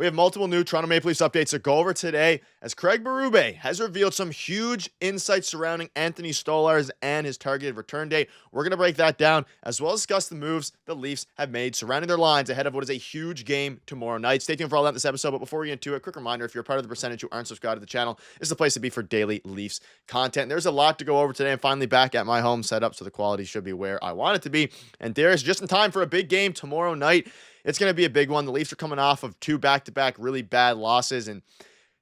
We have multiple new Toronto Maple Leafs updates to go over today as Craig Berube has revealed some huge insights surrounding Anthony Stolarz and his targeted return date. We're going to break that down as well as discuss the moves the Leafs have made surrounding their lines ahead of what is a huge game tomorrow night. Stay tuned for all that in this episode, but before we get into it, quick reminder, if you're a part of the percentage who aren't subscribed to the channel, this is the place to be for daily Leafs content. There's a lot to go over today. I'm finally back at my home setup, so the quality should be where I want it to be. And Darius, just in time for a big game tomorrow night. It's going to be a big one. The Leafs are coming off of two back-to-back really bad losses, and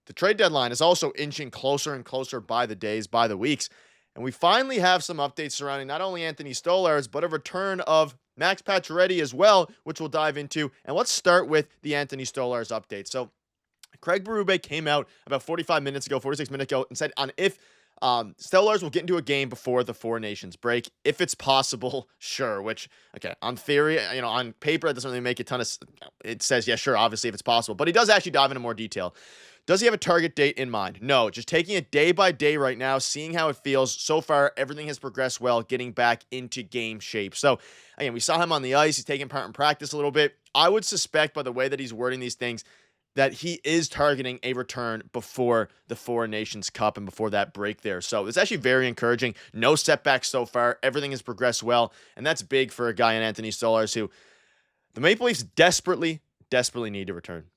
the trade deadline is also inching closer and closer by the days, by the weeks. And we finally have some updates surrounding not only Anthony Stolarz, but a return of Max Pacioretty as well, which we'll dive into. And let's start with the Anthony Stolarz update. So Craig Berube came out about 45 minutes ago, 46 minutes ago, and said on if Stolarz will get into a game before the Four Nations break. If it's possible, sure. Which, okay, on theory, on paper, that doesn't really make a ton of... It says, yeah, sure, obviously, if it's possible. But he does actually dive into more detail. Does he have a target date in mind? No, just taking it day by day right now, seeing how it feels. So far, everything has progressed well, getting back into game shape. So, again, we saw him on the ice. He's taking part in practice a little bit. I would suspect by the way that he's wording these things that he is targeting a return before the Four Nations Cup and before that break there. So it's actually very encouraging. No setbacks so far. Everything has progressed well, and that's big for a guy in Anthony Stolarz who the Maple Leafs desperately need to return.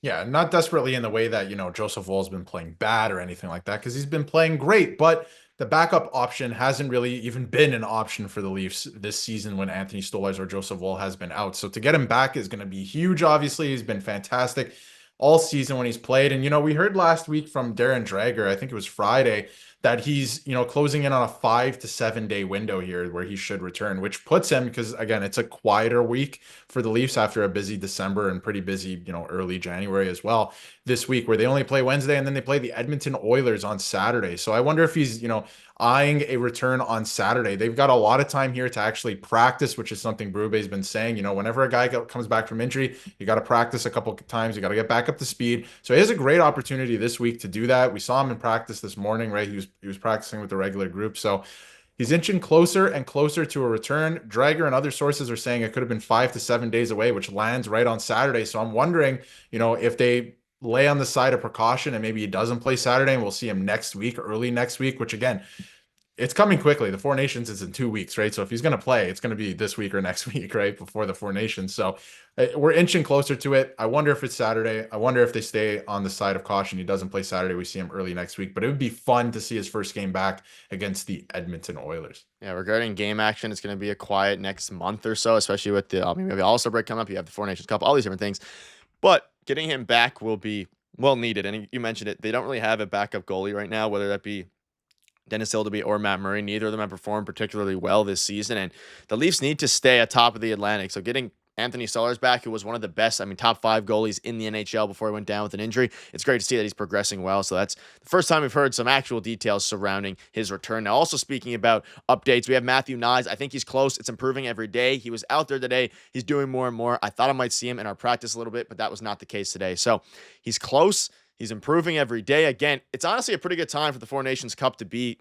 Yeah, not desperately in the way that, Joseph Woll's been playing bad or anything like that, because he's been playing great, but the backup option hasn't really even been an option for the Leafs this season when Anthony Stolarz or Joseph Woll has been out. So to get him back is going to be huge, obviously. He's been fantastic all season when he's played. And, we heard last week from Darren Dreger, I think it was Friday, that he's, closing in on a 5 to 7 day window here where he should return, which puts him, because again, it's a quieter week for the Leafs after a busy December and pretty busy, early January as well this week, where they only play Wednesday and then they play the Edmonton Oilers on Saturday. So I wonder if he's, eyeing a return on Saturday. They've got a lot of time here to actually practice, which is something Berube's been saying. Whenever a guy comes back from injury, you got to practice a couple times. You got to get back up to speed. So he has a great opportunity this week to do that. We saw him in practice this morning, right? He was practicing with the regular group. So he's inching closer and closer to a return. Drager and other sources are saying it could have been 5 to 7 days away, which lands right on Saturday. So I'm wondering, if they lay on the side of precaution and maybe he doesn't play Saturday and we'll see him next week, early next week, which again, it's coming quickly. The Four Nations is in 2 weeks, right? So if he's going to play, it's going to be this week or next week, right? Before the Four Nations. So we're inching closer to it. I wonder if it's Saturday. I wonder if they stay on the side of caution. He doesn't play Saturday. We see him early next week, but it would be fun to see his first game back against the Edmonton Oilers. Yeah, regarding game action, it's going to be a quiet next month or so, especially with the maybe All-Star break coming up. You have the Four Nations Cup, all these different things. But getting him back will be well needed. And you mentioned it. They don't really have a backup goalie right now, whether that be Dennis Hildeby or Matt Murray. Neither of them have performed particularly well this season, and the Leafs need to stay atop of the Atlantic. So getting Anthony Stolarz back, who was one of the best, top 5 goalies in the NHL before he went down with an injury, it's great to see that he's progressing well. So that's the first time we've heard some actual details surrounding his return. Now, also speaking about updates, we have Matthew Knies. I think he's close. It's improving every day. He was out there today. He's doing more and more. I thought I might see him in our practice a little bit, but that was not the case today. So he's close. He's improving every day. Again, it's honestly a pretty good time for the Four Nations Cup to be,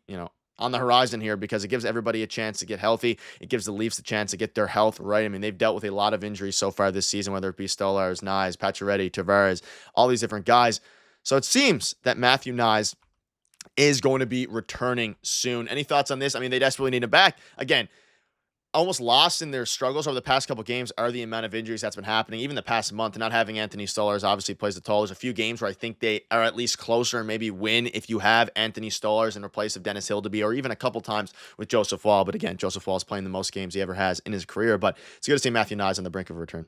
on the horizon here, because it gives everybody a chance to get healthy. It gives the Leafs a chance to get their health right. They've dealt with a lot of injuries so far this season, whether it be Stolarz, Knies, Pacioretty, Tavares, all these different guys. So it seems that Matthew Knies is going to be returning soon. Any thoughts on this? They desperately need him back. Again, almost lost in their struggles over the past couple games are the amount of injuries that's been happening. Even the past month, not having Anthony Stolarz obviously plays the toll. There's a few games where I think they are at least closer and maybe win if you have Anthony Stolarz in place of Dennis Hildeby, or even a couple times with Joseph Woll. But again, Joseph Woll is playing the most games he ever has in his career. But it's good to see Matthew Knies on the brink of a return.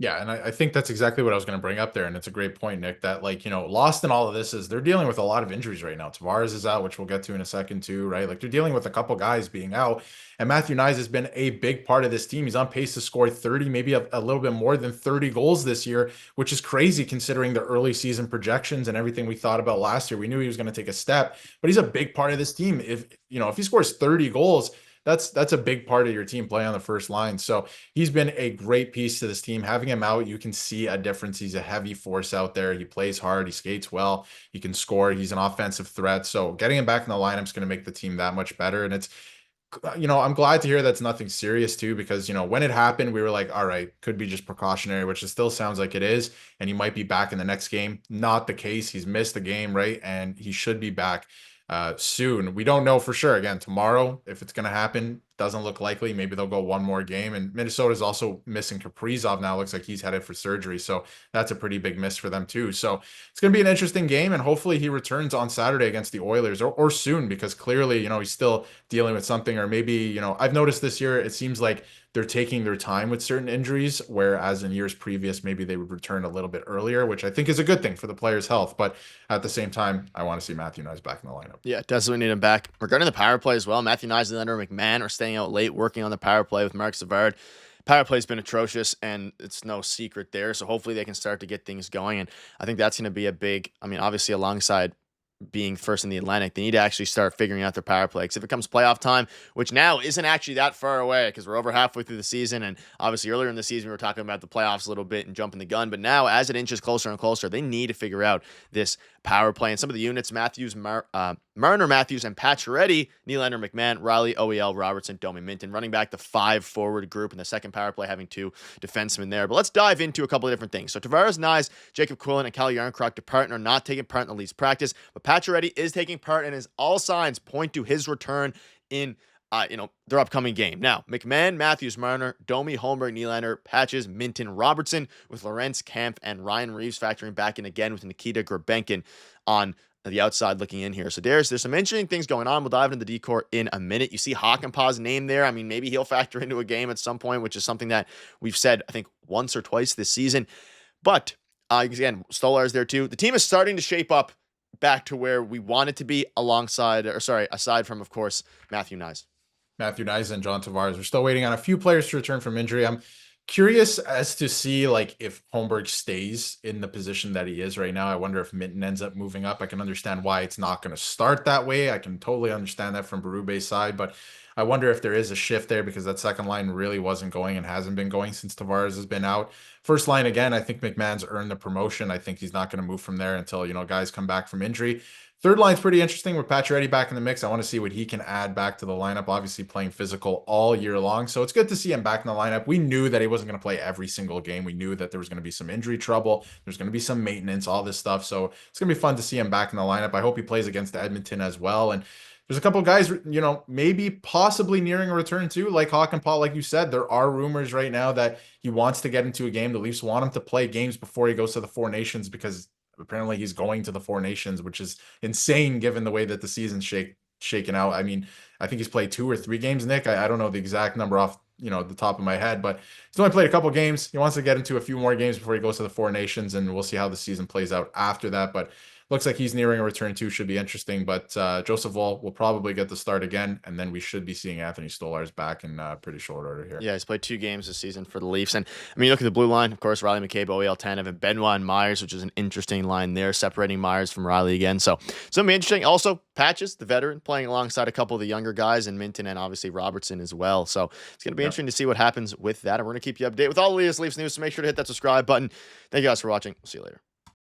Yeah, and I think that's exactly what I was going to bring up there, and it's a great point, Nick, that lost in all of this is they're dealing with a lot of injuries right now. Tavares is out, which we'll get to in a second too, right? They're dealing with a couple guys being out, and Matthew Knies has been a big part of this team. He's on pace to score 30, maybe a little bit more than 30 goals this year, which is crazy considering the early season projections and everything we thought about last year. We knew he was going to take a step, but he's a big part of this team. If he scores 30 goals, that's a big part of your team playing on the first line. So he's been a great piece to this team. Having him out, you can see a difference. He's a heavy force out there. He plays hard. He skates well. He can score. He's an offensive threat. So getting him back in the lineup is going to make the team that much better. And it's I'm glad to hear that's nothing serious too, because, when it happened, we were like, all right, could be just precautionary, which it still sounds like it is. And he might be back in the next game. Not the case. He's missed a game, right? And he should be back soon. We don't know for sure. Again, tomorrow, if it's going to happen, doesn't look likely. Maybe they'll go one more game. And Minnesota's also missing Kaprizov now. Looks like he's headed for surgery. So that's a pretty big miss for them too. So it's going to be an interesting game. And hopefully he returns on Saturday against the Oilers or soon, because clearly, he's still dealing with something. Or maybe, I've noticed this year, it seems like they're taking their time with certain injuries, whereas in years previous, maybe they would return a little bit earlier, which I think is a good thing for the player's health. But at the same time, I want to see Matthew Knies back in the lineup. Yeah, definitely need him back. Regarding the power play as well, Matthew Knies and Nylander McMahon are staying out late working on the power play with Mark Savard. Power play's been atrocious, and it's no secret there. So hopefully they can start to get things going. And I think that's going to be a big, obviously alongside being first in the Atlantic, they need to actually start figuring out their power play. Because if it comes playoff time, which now isn't actually that far away, because we're over halfway through the season, and obviously earlier in the season we were talking about the playoffs a little bit and jumping the gun, but now as it inches closer and closer, they need to figure out this power play. And some of the units, Marner, Matthews, and Pacioretty, Nylander, McMahon, Riley, OEL, Robertson, Domi, Minton, running back the 5-forward group in the second power play, having 2 defensemen there. But let's dive into a couple of different things. So Tavares, Knies, Jacob Quillen, and Cal Yarncroc depart and are not taking part in the Leafs practice, but Pacioretty is taking part, and as all signs point to his return in their upcoming game. Now, McMahon, Matthews, Marner, Domi, Holmberg, Nylander, Patches, Minton, Robertson, with Lawrence Kemp and Ryan Reeves factoring back in again with Nikita Grabenkin on the outside looking in here. So there's some interesting things going on. We'll dive into the decor in a minute. You see Hakanpää's name there. Maybe he'll factor into a game at some point, which is something that we've said, I think, once or twice this season. But again, Stolarz there too. The team is starting to shape up back to where we want it to be aside from, of course, Matthew Knies. Matthew Knies and John Tavares. We're still waiting on a few players to return from injury. I'm curious as to see if Holmberg stays in the position that he is right now. I wonder if Minton ends up moving up. I can understand why it's not going to start that way. I can totally understand that from Berube's side, but I wonder if there is a shift there, because that second line really wasn't going and hasn't been going since Tavares has been out. First line, again, I think McMahon's earned the promotion. I think he's not going to move from there until, guys come back from injury. Third line's pretty interesting with Pacioretty back in the mix. I want to see what he can add back to the lineup. Obviously playing physical all year long, so it's good to see him back in the lineup. We knew that he wasn't going to play every single game. We knew that there was going to be some injury trouble. There's going to be some maintenance, all this stuff. So it's going to be fun to see him back in the lineup. I hope he plays against Edmonton as well. And there's a couple of guys, maybe possibly nearing a return too, like Hakanpää. Like you said, there are rumors right now that he wants to get into a game. The Leafs want him to play games before he goes to the Four Nations, because apparently he's going to the Four Nations, which is insane given the way that the season's shaken out. I think he's played 2 or 3 games, Nick. I don't know the exact number off the top of my head, but he's only played a couple games. He wants to get into a few more games before he goes to the Four Nations, and we'll see how the season plays out after that. But looks like he's nearing a return too. Should be interesting. But Joseph Woll will probably get the start again, and then we should be seeing Anthony Stolarz back in pretty short order here. Yeah, he's played 2 games this season for the Leafs. And you look at the blue line, of course, Riley McCabe, OEL Tanev, and Benoit and Myers, which is an interesting line there, separating Myers from Riley again. So it's going to be interesting. Also, Patches, the veteran, playing alongside a couple of the younger guys, and Minton and obviously Robertson as well. So it's going to be interesting to see what happens with that. And we're going to keep you updated with all the latest Leafs news. So make sure to hit that subscribe button. Thank you guys for watching. We'll see you later.